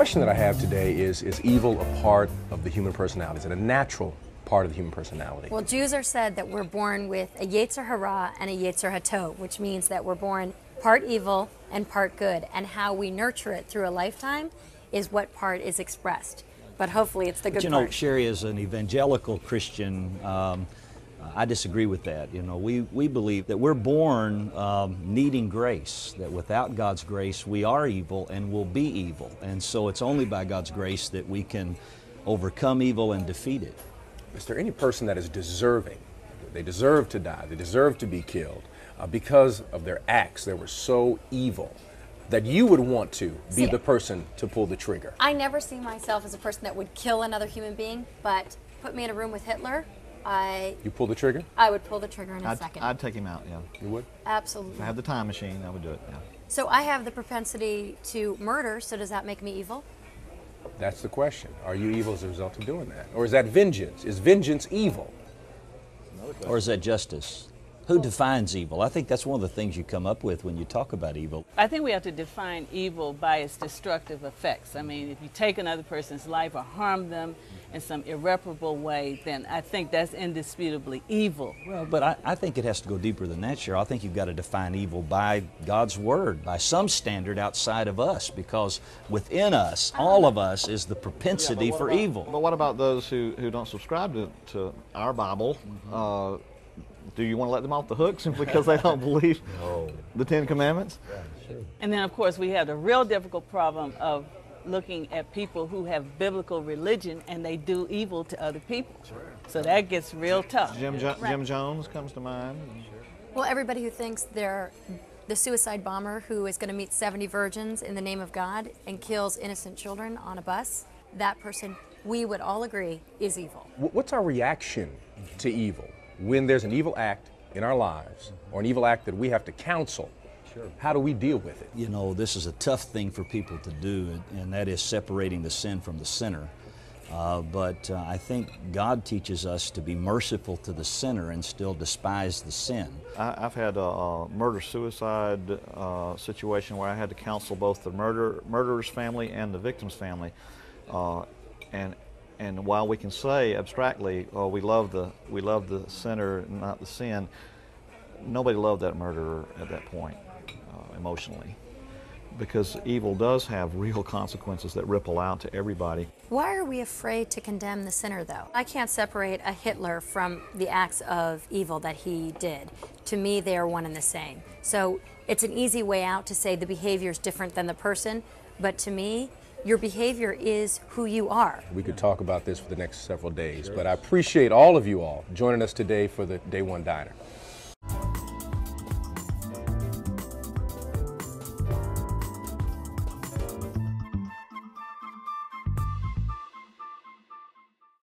question that I have today is evil a part of the human personality? Is it a natural part of the human personality? Well, Jews are said that we're born with a Yetzer Hara and a Yetzer Hatov, which means that we're born part evil and part good, and how we nurture it through a lifetime is what part is expressed. But hopefully it's the good But, part. Sherry, as an evangelical Christian, I disagree with that. We believe that we're born needing grace, that without God's grace we are evil and will be evil. And so it's only by God's grace that we can overcome evil and defeat it. Is there any person that is deserving? They deserve to die, they deserve to be killed because of their acts that were so evil that you would want to be the person to pull the trigger? I never see myself as a person that would kill another human being, but put me in a room with Hitler, You pull the trigger? I would pull the trigger in a second. I'd take him out, yeah. You would? Absolutely. If I had the time machine, I would do it, yeah. So I have the propensity to murder, so does that make me evil? That's the question. Are you evil as a result of doing that? Or is that vengeance? Is vengeance evil? Or is that justice? Who defines evil? I think that's one of the things you come up with when you talk about evil. I think we have to define evil by its destructive effects. I mean, if you take another person's life or harm them in some irreparable way, then I think that's indisputably evil. Well, but I think it has to go deeper than that, Cheryl. I think you've got to define evil by God's Word, by some standard outside of us, because within us, all of us, is the propensity for evil. But what about those who don't subscribe to our Bible? Do you want to let them off the hook simply because they don't believe the Ten Commandments? And then, of course, we have the real difficult problem of looking at people who have biblical religion and they do evil to other people. So that gets real tough. Jim Jones comes to mind. Well, everybody who thinks they're the suicide bomber who is going to meet 70 virgins in the name of God and kills innocent children on a bus, that person, we would all agree, is evil. What's our reaction to evil? When there's an evil act in our lives, or an evil act that we have to counsel, how do we deal with it? You know, this is a tough thing for people to do, and that is separating the sin from the sinner. But I think God teaches us to be merciful to the sinner and still despise the sin. I've had a murder-suicide situation where I had to counsel both the murderer's family and the victim's family. And while we can say abstractly, "Oh, we love the sinner, not the sin," nobody loved that murderer at that point, emotionally, because evil does have real consequences that ripple out to everybody. Why are we afraid to condemn the sinner, though? I can't separate a Hitler from the acts of evil that he did. To me, they are one and the same. So it's an easy way out to say the behavior is different than the person, but to me, your behavior is who you are. We could talk about this for the next several days, but I appreciate all of you all joining us today for the Day One Diner.